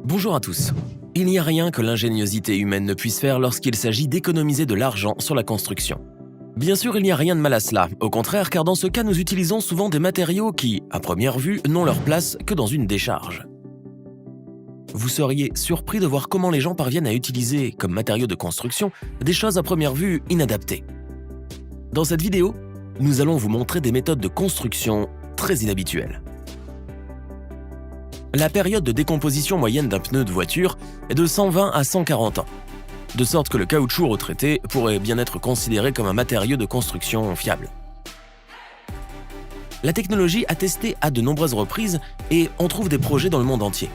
Bonjour à tous. Il n'y a rien que l'ingéniosité humaine ne puisse faire lorsqu'il s'agit d'économiser de l'argent sur la construction. Bien sûr, il n'y a rien de mal à cela, au contraire, car dans ce cas, nous utilisons souvent des matériaux qui, à première vue, n'ont leur place que dans une décharge. Vous seriez surpris de voir comment les gens parviennent à utiliser, comme matériaux de construction, des choses à première vue inadaptées. Dans cette vidéo, nous allons vous montrer des méthodes de construction très inhabituelles. La période de décomposition moyenne d'un pneu de voiture est de 120 à 140 ans, de sorte que le caoutchouc retraité pourrait bien être considéré comme un matériau de construction fiable. La technologie a testé à de nombreuses reprises et on trouve des projets dans le monde entier.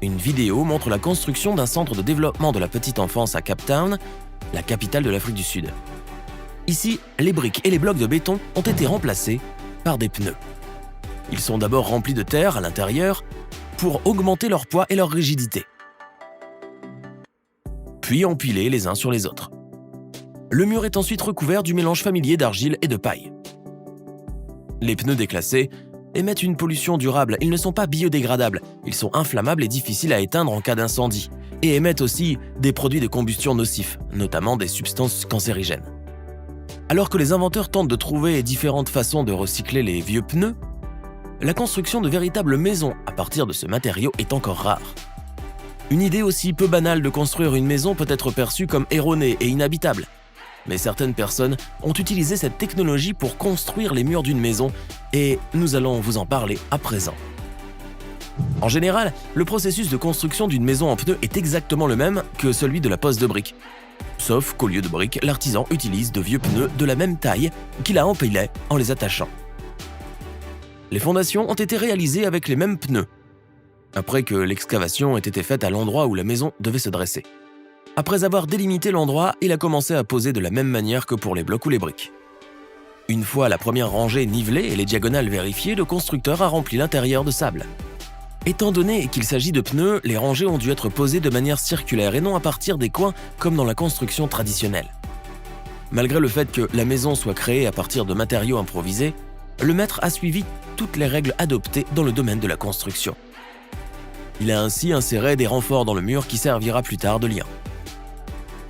Une vidéo montre la construction d'un centre de développement de la petite enfance à Cape Town, la capitale de l'Afrique du Sud. Ici, les briques et les blocs de béton ont été remplacés par des pneus. Ils sont d'abord remplis de terre à l'intérieur pour augmenter leur poids et leur rigidité, puis empilés les uns sur les autres. Le mur est ensuite recouvert du mélange familier d'argile et de paille. Les pneus déclassés émettent une pollution durable, ils ne sont pas biodégradables, ils sont inflammables et difficiles à éteindre en cas d'incendie, et émettent aussi des produits de combustion nocifs, notamment des substances cancérigènes. Alors que les inventeurs tentent de trouver différentes façons de recycler les vieux pneus, la construction de véritables maisons à partir de ce matériau est encore rare. Une idée aussi peu banale de construire une maison peut être perçue comme erronée et inhabitable. Mais certaines personnes ont utilisé cette technologie pour construire les murs d'une maison et nous allons vous en parler à présent. En général, le processus de construction d'une maison en pneus est exactement le même que celui de la pose de briques. Sauf qu'au lieu de briques, l'artisan utilise de vieux pneus de la même taille qu'il a empilés en les attachant. Les fondations ont été réalisées avec les mêmes pneus, après que l'excavation ait été faite à l'endroit où la maison devait se dresser. Après avoir délimité l'endroit, il a commencé à poser de la même manière que pour les blocs ou les briques. Une fois la première rangée nivelée et les diagonales vérifiées, le constructeur a rempli l'intérieur de sable. Étant donné qu'il s'agit de pneus, les rangées ont dû être posées de manière circulaire et non à partir des coins comme dans la construction traditionnelle. Malgré le fait que la maison soit créée à partir de matériaux improvisés, le maître a suivi toutes les règles adoptées dans le domaine de la construction. Il a ainsi inséré des renforts dans le mur qui servira plus tard de lien.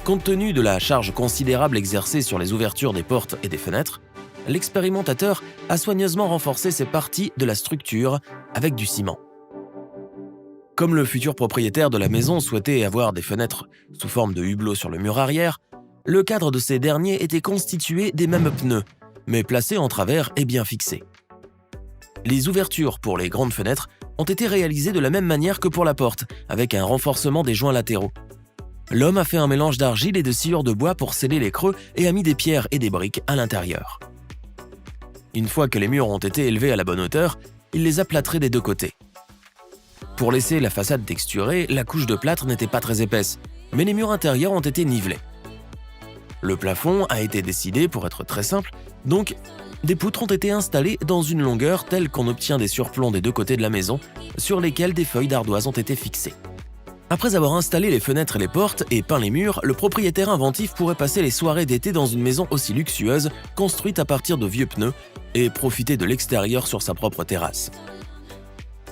Compte tenu de la charge considérable exercée sur les ouvertures des portes et des fenêtres, l'expérimentateur a soigneusement renforcé ces parties de la structure avec du ciment. Comme le futur propriétaire de la maison souhaitait avoir des fenêtres sous forme de hublots sur le mur arrière, le cadre de ces derniers était constitué des mêmes pneus, mais placés en travers et bien fixés. Les ouvertures pour les grandes fenêtres ont été réalisées de la même manière que pour la porte, avec un renforcement des joints latéraux. L'homme a fait un mélange d'argile et de sciure de bois pour sceller les creux et a mis des pierres et des briques à l'intérieur. Une fois que les murs ont été élevés à la bonne hauteur, il les a plâtrés des deux côtés. Pour laisser la façade texturée, la couche de plâtre n'était pas très épaisse, mais les murs intérieurs ont été nivelés. Le plafond a été décidé pour être très simple, donc des poutres ont été installées dans une longueur telle qu'on obtient des surplombs des deux côtés de la maison, sur lesquels des feuilles d'ardoise ont été fixées. Après avoir installé les fenêtres et les portes et peint les murs, le propriétaire inventif pourrait passer les soirées d'été dans une maison aussi luxueuse, construite à partir de vieux pneus, et profiter de l'extérieur sur sa propre terrasse.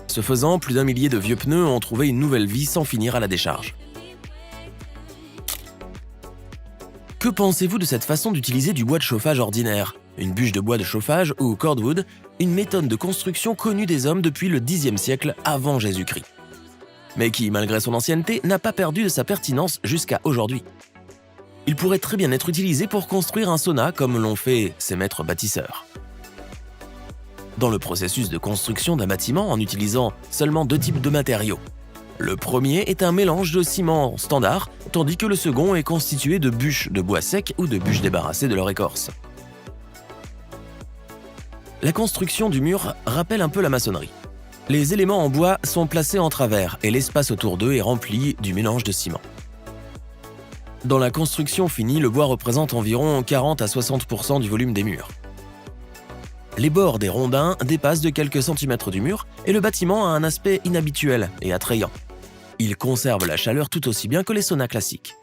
Ce faisant, plus d'1 millier de vieux pneus ont trouvé une nouvelle vie sans finir à la décharge. Que pensez-vous de cette façon d'utiliser du bois de chauffage ordinaire ? Une bûche de bois de chauffage ou cordwood, une méthode de construction connue des hommes depuis le Xe siècle avant Jésus-Christ. Mais qui, malgré son ancienneté, n'a pas perdu de sa pertinence jusqu'à aujourd'hui. Il pourrait très bien être utilisé pour construire un sauna comme l'ont fait ses maîtres bâtisseurs. Dans le processus de construction d'un bâtiment en utilisant seulement 2 types de matériaux. Le premier est un mélange de ciment standard, tandis que le second est constitué de bûches de bois sec ou de bûches débarrassées de leur écorce. La construction du mur rappelle un peu la maçonnerie. Les éléments en bois sont placés en travers et l'espace autour d'eux est rempli du mélange de ciment. Dans la construction finie, le bois représente environ 40 à 60% du volume des murs. Les bords des rondins dépassent de quelques centimètres du mur et le bâtiment a un aspect inhabituel et attrayant. Il conserve la chaleur tout aussi bien que les saunas classiques.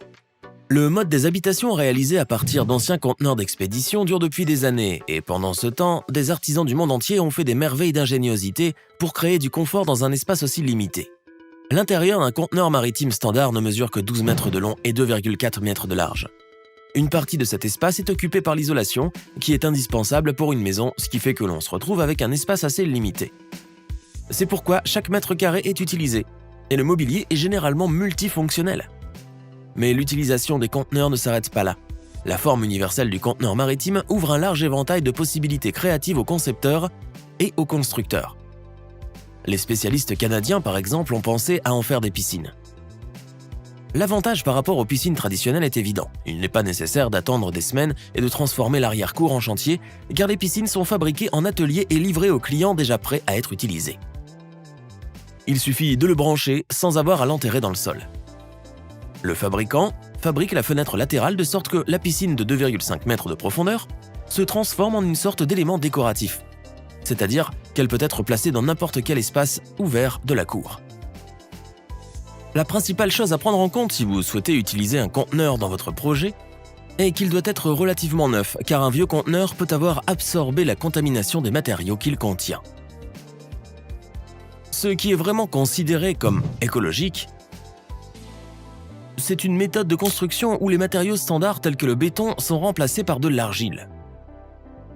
Le mode des habitations réalisé à partir d'anciens conteneurs d'expédition dure depuis des années et pendant ce temps, des artisans du monde entier ont fait des merveilles d'ingéniosité pour créer du confort dans un espace aussi limité. L'intérieur d'un conteneur maritime standard ne mesure que 12 mètres de long et 2,4 mètres de large. Une partie de cet espace est occupée par l'isolation, qui est indispensable pour une maison, ce qui fait que l'on se retrouve avec un espace assez limité. C'est pourquoi chaque mètre carré est utilisé, et le mobilier est généralement multifonctionnel. Mais l'utilisation des conteneurs ne s'arrête pas là. La forme universelle du conteneur maritime ouvre un large éventail de possibilités créatives aux concepteurs et aux constructeurs. Les spécialistes canadiens, par exemple, ont pensé à en faire des piscines. L'avantage par rapport aux piscines traditionnelles est évident. Il n'est pas nécessaire d'attendre des semaines et de transformer l'arrière-cour en chantier, car les piscines sont fabriquées en atelier et livrées aux clients déjà prêts à être utilisés. Il suffit de le brancher sans avoir à l'enterrer dans le sol. Le fabricant fabrique la fenêtre latérale de sorte que la piscine de 2,5 mètres de profondeur se transforme en une sorte d'élément décoratif, c'est-à-dire qu'elle peut être placée dans n'importe quel espace ouvert de la cour. La principale chose à prendre en compte si vous souhaitez utiliser un conteneur dans votre projet est qu'il doit être relativement neuf, car un vieux conteneur peut avoir absorbé la contamination des matériaux qu'il contient. Ce qui est vraiment considéré comme écologique, c'est une méthode de construction où les matériaux standards tels que le béton sont remplacés par de l'argile.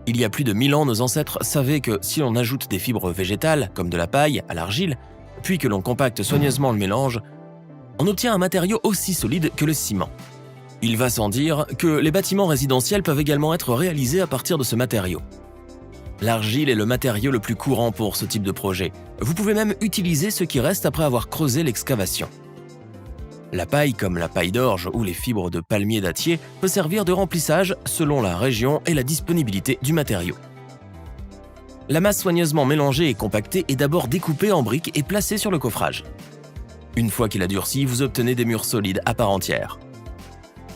Il y a plus de 1000 ans, nos ancêtres savaient que si l'on ajoute des fibres végétales, comme de la paille, à l'argile, puis que l'on compacte soigneusement le mélange, on obtient un matériau aussi solide que le ciment. Il va sans dire que les bâtiments résidentiels peuvent également être réalisés à partir de ce matériau. L'argile est le matériau le plus courant pour ce type de projet. Vous pouvez même utiliser ce qui reste après avoir creusé l'excavation. La paille, comme la paille d'orge ou les fibres de palmier dattier, peut servir de remplissage selon la région et la disponibilité du matériau. La masse soigneusement mélangée et compactée est d'abord découpée en briques et placée sur le coffrage. Une fois qu'il a durci, vous obtenez des murs solides à part entière.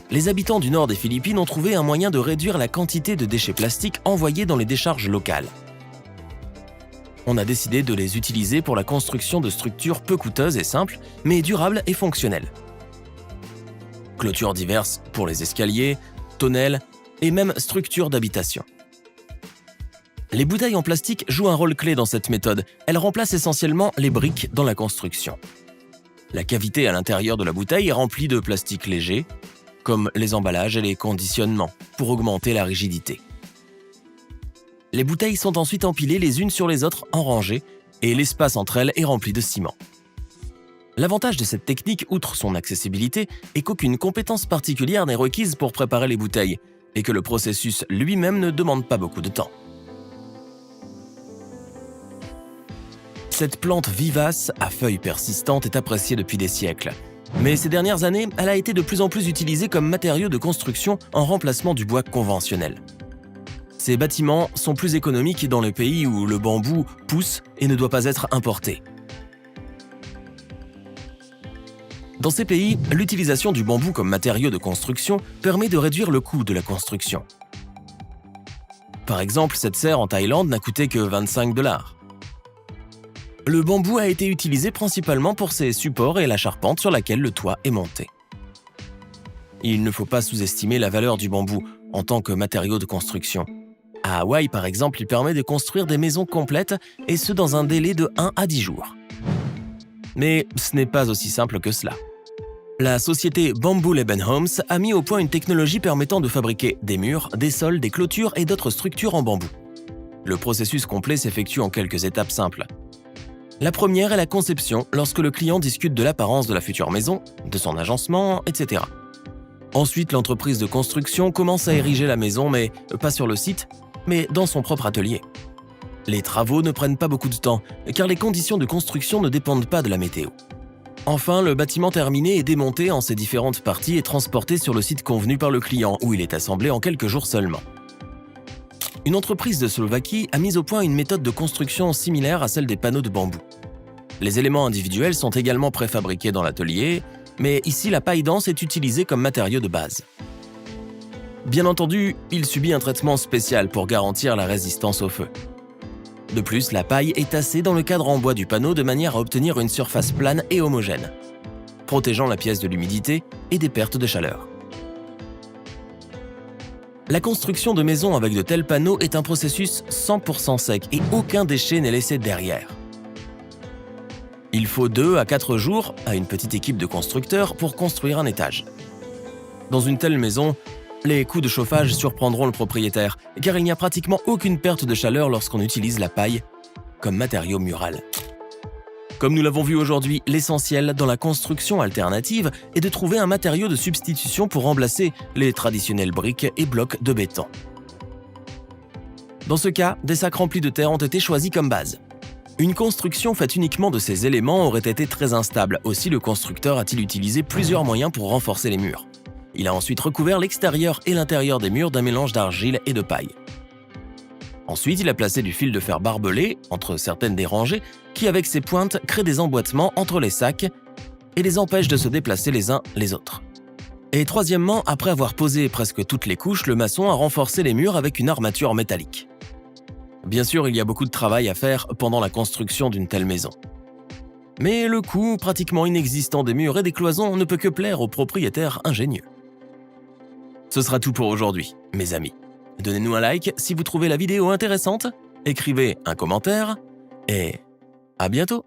Les habitants du nord des Philippines ont trouvé un moyen de réduire la quantité de déchets plastiques envoyés dans les décharges locales. On a décidé de les utiliser pour la construction de structures peu coûteuses et simples, mais durables et fonctionnelles. Clôtures diverses pour les escaliers, tonnelles et même structures d'habitation. Les bouteilles en plastique jouent un rôle clé dans cette méthode. Elles remplacent essentiellement les briques dans la construction. La cavité à l'intérieur de la bouteille est remplie de plastique léger, comme les emballages et les conditionnements, pour augmenter la rigidité. Les bouteilles sont ensuite empilées les unes sur les autres en rangées, et l'espace entre elles est rempli de ciment. L'avantage de cette technique, outre son accessibilité, est qu'aucune compétence particulière n'est requise pour préparer les bouteilles, et que le processus lui-même ne demande pas beaucoup de temps. Cette plante vivace, à feuilles persistantes, est appréciée depuis des siècles. Mais ces dernières années, elle a été de plus en plus utilisée comme matériau de construction en remplacement du bois conventionnel. Ces bâtiments sont plus économiques dans les pays où le bambou pousse et ne doit pas être importé. Dans ces pays, l'utilisation du bambou comme matériau de construction permet de réduire le coût de la construction. Par exemple, cette serre en Thaïlande n'a coûté que 25 $. Le bambou a été utilisé principalement pour ses supports et la charpente sur laquelle le toit est monté. Il ne faut pas sous-estimer la valeur du bambou en tant que matériau de construction. À Hawaï, par exemple, il permet de construire des maisons complètes, et ce dans un délai de 1 à 10 jours. Mais ce n'est pas aussi simple que cela. La société Bamboo Leben Homes a mis au point une technologie permettant de fabriquer des murs, des sols, des clôtures et d'autres structures en bambou. Le processus complet s'effectue en quelques étapes simples. La première est la conception, lorsque le client discute de l'apparence de la future maison, de son agencement, etc. Ensuite, l'entreprise de construction commence à ériger la maison, mais pas sur le site, mais dans son propre atelier. Les travaux ne prennent pas beaucoup de temps, car les conditions de construction ne dépendent pas de la météo. Enfin, le bâtiment terminé est démonté en ses différentes parties et transporté sur le site convenu par le client, où il est assemblé en quelques jours seulement. Une entreprise de Slovaquie a mis au point une méthode de construction similaire à celle des panneaux de bambou. Les éléments individuels sont également préfabriqués dans l'atelier, mais ici la paille dense est utilisée comme matériau de base. Bien entendu, il subit un traitement spécial pour garantir la résistance au feu. De plus, la paille est tassée dans le cadre en bois du panneau de manière à obtenir une surface plane et homogène, protégeant la pièce de l'humidité et des pertes de chaleur. La construction de maisons avec de tels panneaux est un processus 100% sec et aucun déchet n'est laissé derrière. Il faut 2 à 4 jours à une petite équipe de constructeurs pour construire un étage. Dans une telle maison, les coûts de chauffage surprendront le propriétaire, car il n'y a pratiquement aucune perte de chaleur lorsqu'on utilise la paille comme matériau mural. Comme nous l'avons vu aujourd'hui, l'essentiel dans la construction alternative est de trouver un matériau de substitution pour remplacer les traditionnelles briques et blocs de béton. Dans ce cas, des sacs remplis de terre ont été choisis comme base. Une construction faite uniquement de ces éléments aurait été très instable, aussi le constructeur a-t-il utilisé plusieurs moyens pour renforcer les murs. Il a ensuite recouvert l'extérieur et l'intérieur des murs d'un mélange d'argile et de paille. Ensuite, il a placé du fil de fer barbelé entre certaines des rangées qui, avec ses pointes, créent des emboîtements entre les sacs et les empêchent de se déplacer les uns les autres. Et troisièmement, après avoir posé presque toutes les couches, le maçon a renforcé les murs avec une armature métallique. Bien sûr, il y a beaucoup de travail à faire pendant la construction d'une telle maison. Mais le coût pratiquement inexistant des murs et des cloisons ne peut que plaire aux propriétaires ingénieux. Ce sera tout pour aujourd'hui, mes amis. Donnez-nous un like si vous trouvez la vidéo intéressante, écrivez un commentaire et à bientôt!